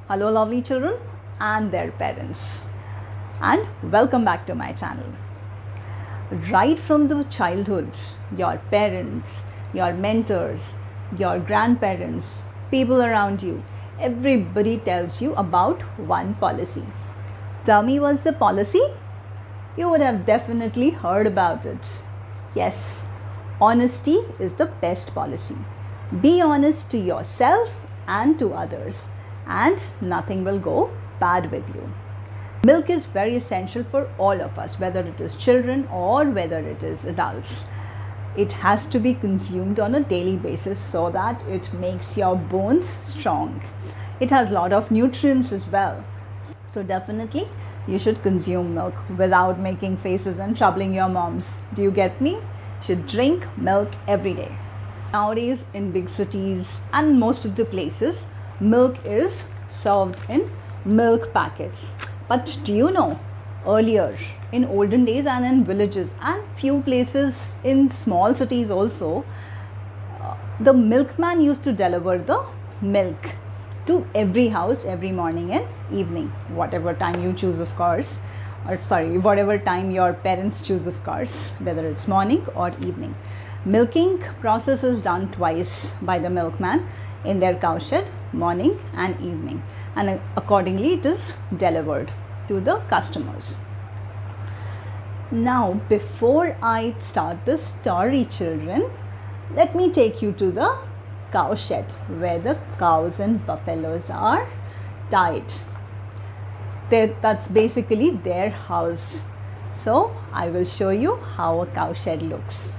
Hello lovely children and their parents, and welcome back to my channel. Right from the childhood, your parents, your mentors, your grandparents, people around you, everybody tells you about one policy. Tell me, what's the policy? You would have definitely heard about it. Yes, honesty is the best policy. Be honest to yourself and to others, and nothing will go bad with you. Milk is very essential for all of us, whether it is children or whether it is adults. It has to be consumed on a daily basis so that it makes your bones strong. It has a lot of nutrients as well. So definitely you should consume milk without making faces and troubling your moms. Do you get me? You should drink milk every day. Nowadays in big cities and most of the places, milk is served in milk packets. But do you know, earlier in olden days and in villages and few places in small cities also, the milkman used to deliver the milk to every house every morning and evening, whatever time you choose, of course, whatever time your parents choose, of course, whether it's morning or evening. Milking process is done twice by the milkman in their cowshed, morning and evening, and accordingly it is delivered to the customers. Now, before I start the story, children, let me take you to the cowshed where the cows and buffaloes are tied. That's basically their house. So I will show you how a cowshed looks.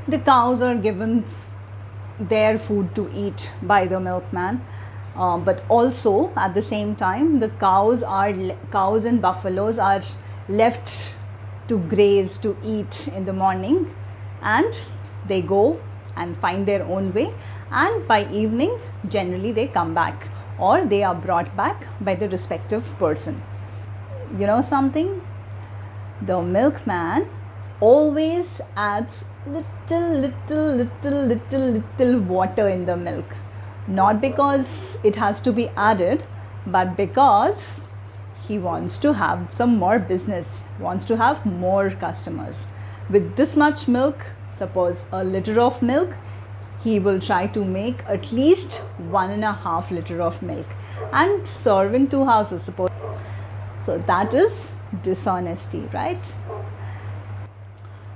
The cows are given their food to eat by the milkman, but also at the same time the cows and buffaloes are left to graze, to eat in the morning, and they go and find their own way, and by evening generally they come back or they are brought back by the respective person. You know something? The milkman always adds little water in the milk, not because it has to be added, but because he wants to have some more business, wants to have more customers. With this much milk, suppose a liter of milk, he will try to make at least 1.5 liter of milk and serve in 2 houses, suppose. So that is dishonesty, right?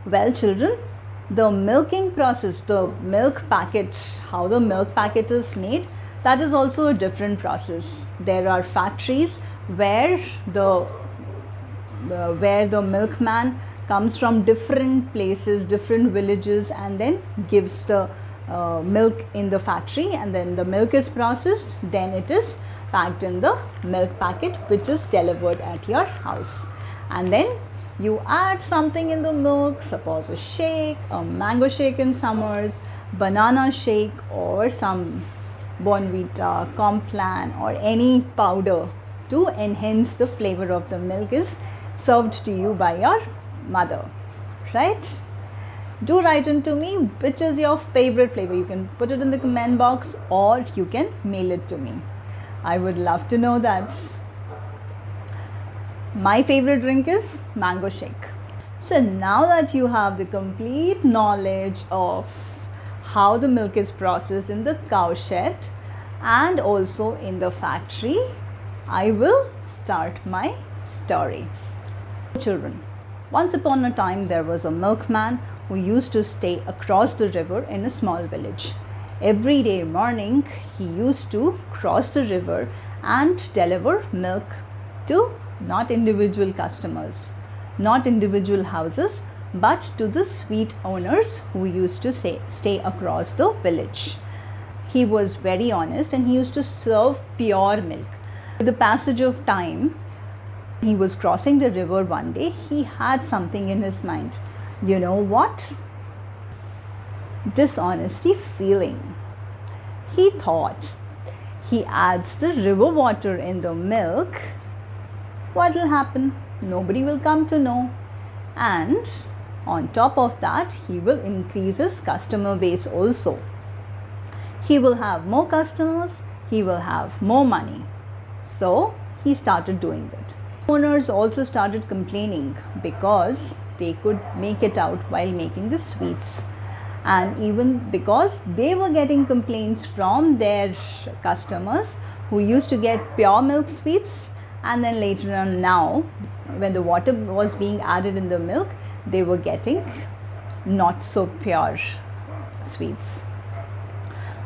Well, children, the milking process, the milk packet, how the milk packet is made, that is also a different process. There are factories where the milkman comes from different places, different villages, and then gives the milk in the factory, and then the milk is processed, then it is packed in the milk packet which is delivered at your house. And then you add something in the milk, suppose a shake, a mango shake in summers, banana shake, or some Bonvita, Complan, or any powder to enhance the flavor of the milk is served to you by your mother, right? Do write into me which is your favorite flavor. You can put it in the comment box or you can mail it to me. I would love to know that. My favorite drink is mango shake. So now that you have the complete knowledge of how the milk is processed in the cowshed and also in the factory, I will start my story. Children, once upon a time there was a milkman who used to stay across the river in a small village. Every day morning he used to cross the river and deliver milk to not individual customers, not individual houses, but to the sweet owners who used to stay across the village. He was very honest and he used to serve pure milk. With the passage of time, He was crossing the river one day. He had something in his mind. You know what? Dishonesty feeling. He thought, he adds the river water in the milk, what will happen? Nobody will come to know. And on top of that, he will increase his customer base also. He will have more customers, he will have more money. So he started doing it. Owners also started complaining because they could make it out while making the sweets. And even because they were getting complaints from their customers who used to get pure milk sweets, and then later on, now when the water was being added in the milk, they were getting not so pure sweets.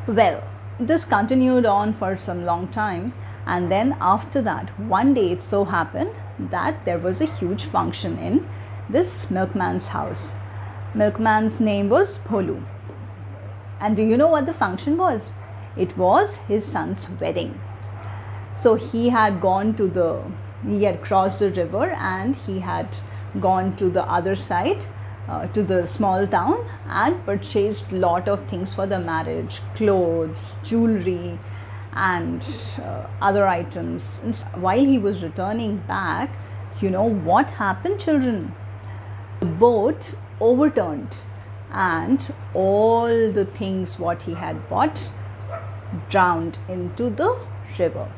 Well, this continued on for some long time, and then after that, one day it so happened that there was a huge function in this milkman's house. Milkman's name was Bholu. And do you know what the function was? It was his son's wedding. So he had crossed the river, and he had gone to the other side, to the small town, and purchased lot of things for the marriage, clothes, jewelry, and other items. And while he was returning back, you know what happened, children? The boat overturned, and all the things what he had bought drowned into the river.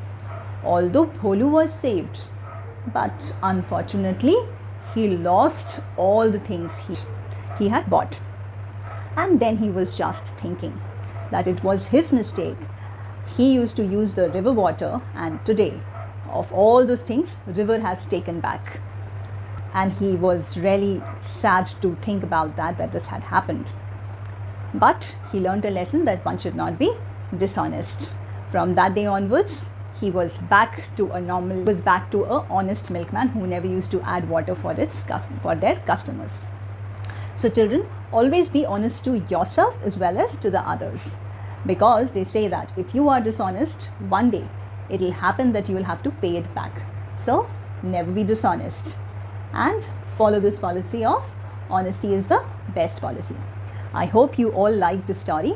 Although Bholu was saved, but unfortunately he lost all the things he had bought. And then he was just thinking that it was his mistake. He used to use the river water, and today, of all those things, river has taken back. And he was really sad to think about that this had happened. But he learned a lesson that one should not be dishonest. From that day onwards, he was back to a honest milkman who never used to add water for their customers. So children, always be honest to yourself as well as to the others, because they say that if you are dishonest, one day it will happen that you will have to pay it back. So never be dishonest, and follow this policy of honesty is the best policy. I hope you all like this story.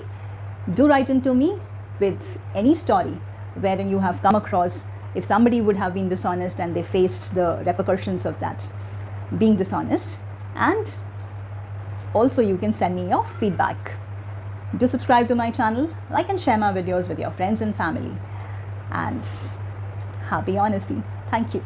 Do write into me with any story wherein you have come across, if somebody would have been dishonest and they faced the repercussions of that being dishonest. And also you can send me your feedback. Do subscribe to my channel, like and share my videos with your friends and family, and happy honesty. Thank you.